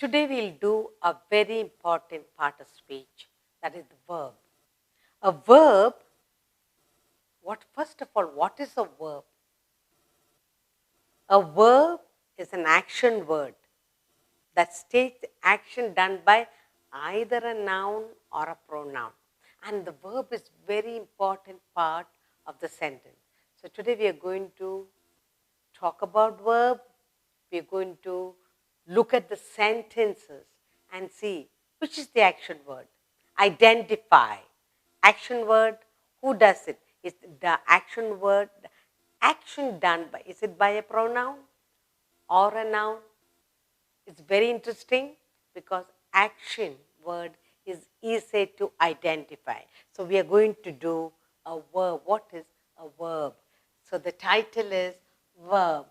Today we'll do a very important part of speech, that is the verb. A verb, first of all, what is a verb? A verb is an action word that states action done by either a noun or a pronoun. And the verb is very important part of the sentence. So today we are going to talk about verb. We are going to look at the sentences and see which is the action word. Identify. Action word, who does it? Is the action word, action done by, is it by a pronoun or a noun? It's very interesting because action word is easy to identify. So we are going to do a verb. What is a verb? So the title is verb.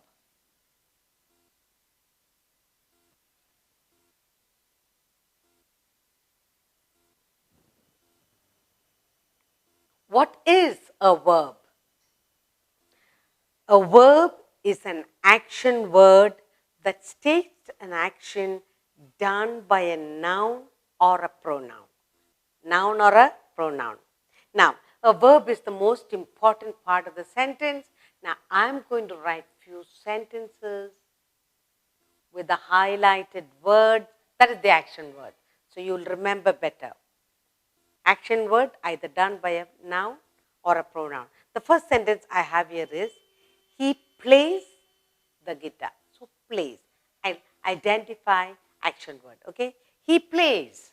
What is a verb? A verb is an action word that states an action done by a noun or a pronoun. Noun or a pronoun. Now, a verb is the most important part of the sentence. Now, I'm going to write few sentences with the highlighted word. That is the action word. So, you'll remember better. Action word either done by a noun or a pronoun. The first sentence I have here is, he plays the guitar. So, plays. I'll identify action word. Okay. He plays.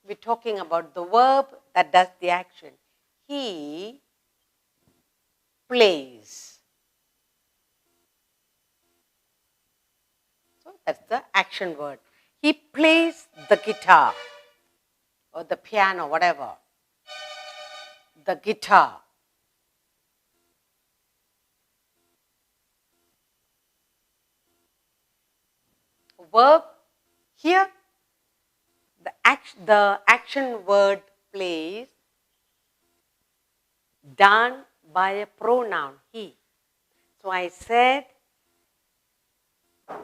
We're talking about the verb that does the action. He plays. So that's the action word. He plays the guitar or the piano, whatever. The guitar. Verb here, the action word plays done by a pronoun, he. So I said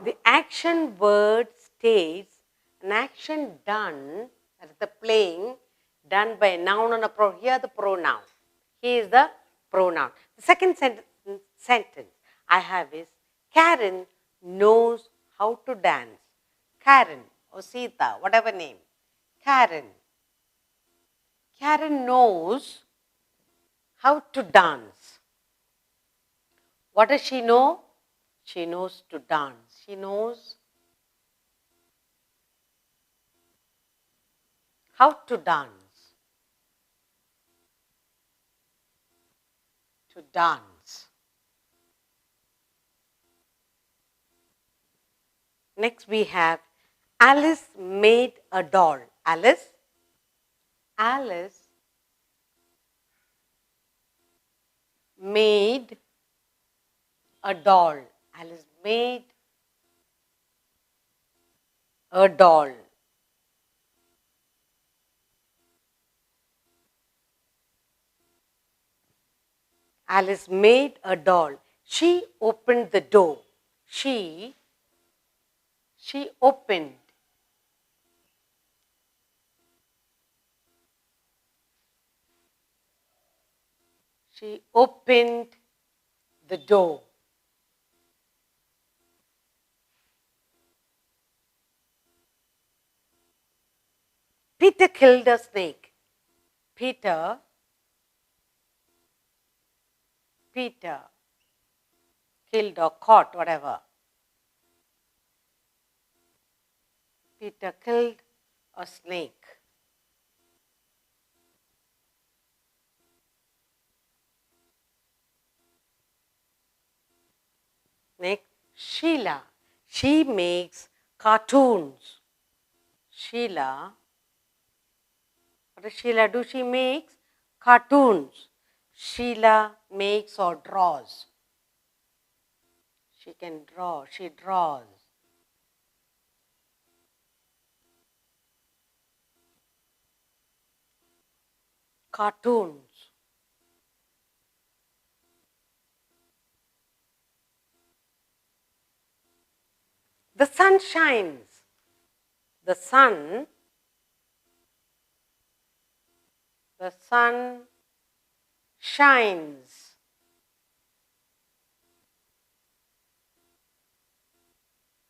the action word states an action done, that is the playing, done by a noun and a pronoun. Here the pronoun. He is the pronoun. The second sentence I have is, Karen knows how to dance. Karen or Sita, whatever name. Karen. Karen knows how to dance. What does she know? She knows to dance. She knows how to dance. To dance. Next we have, Alice made a doll. Alice made a doll. Alice made a doll. Alice made a doll. She opened the door. She opened. She opened the door. Peter killed a snake. Peter killed or caught, whatever. Peter killed a snake. Next, Sheila. She makes cartoons. Sheila, what does Sheila do? She makes cartoons. Sheila makes or draws. She can draw. She draws. Cartoons. The sun shines. The sun shines.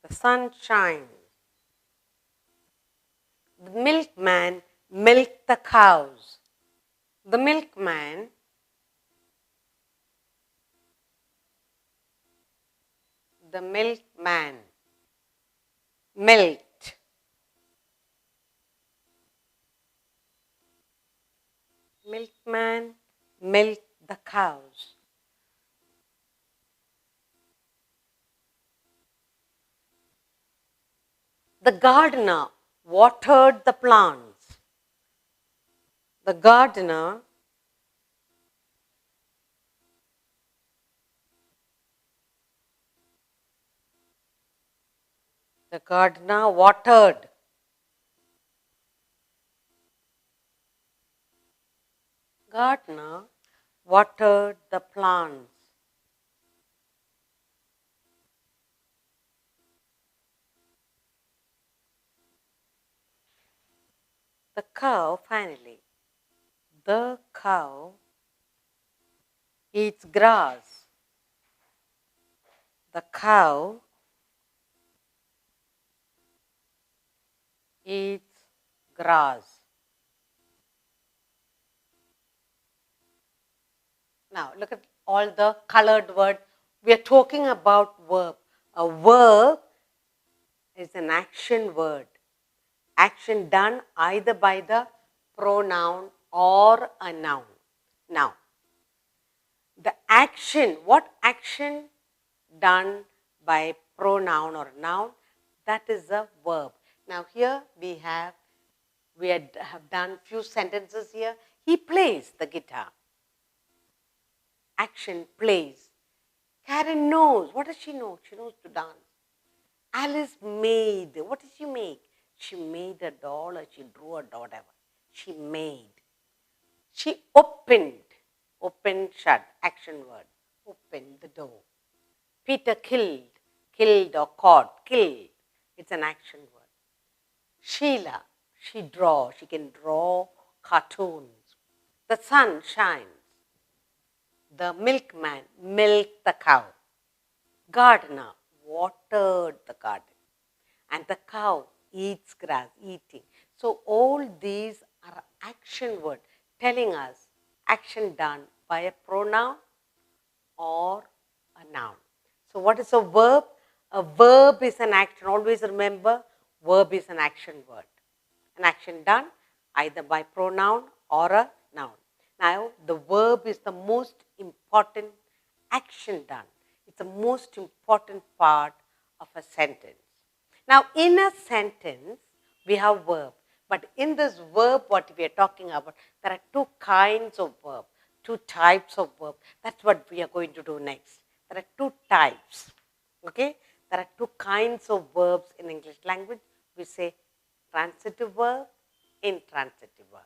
The sun shines. The milkman milked the cows. The milkman milked. Milkman milked the cows. The gardener watered the plants. The gardener watered. Gardener watered the plants. The cow finally. The cow eats grass. The cow eats grass. Now look at all the colored words. We are talking about verb. A verb is an action word. Action done either by the pronoun or a noun. Now, the action, what action done by pronoun or noun? That is a verb. Now here we have done few sentences here. He plays the guitar. Action, plays. Karen knows. What does she know? She knows to dance. Alice made. What did she make? She made a doll or she drew a doll, whatever. She made. She opened. Opened, shut. Action word. Opened the door. Peter killed. Killed or caught. Killed. It's an action word. Sheila. She draws. She can draw cartoons. The sun shines. The milkman milked the cow. Gardener watered the garden. And the cow eats grass, eating. So all these are action words telling us action done by a pronoun or a noun. So what is a verb? A verb is an action. Always remember, verb is an action word. An action done either by pronoun or a noun. Now, the verb is the most important action done. It's the most important part of a sentence. Now, in a sentence, we have verb. But in this verb, what we are talking about, there are two kinds of verb, two types of verb. That's what we are going to do next. There are two types. Okay? There are two kinds of verbs in English language. We say transitive verb, intransitive verb.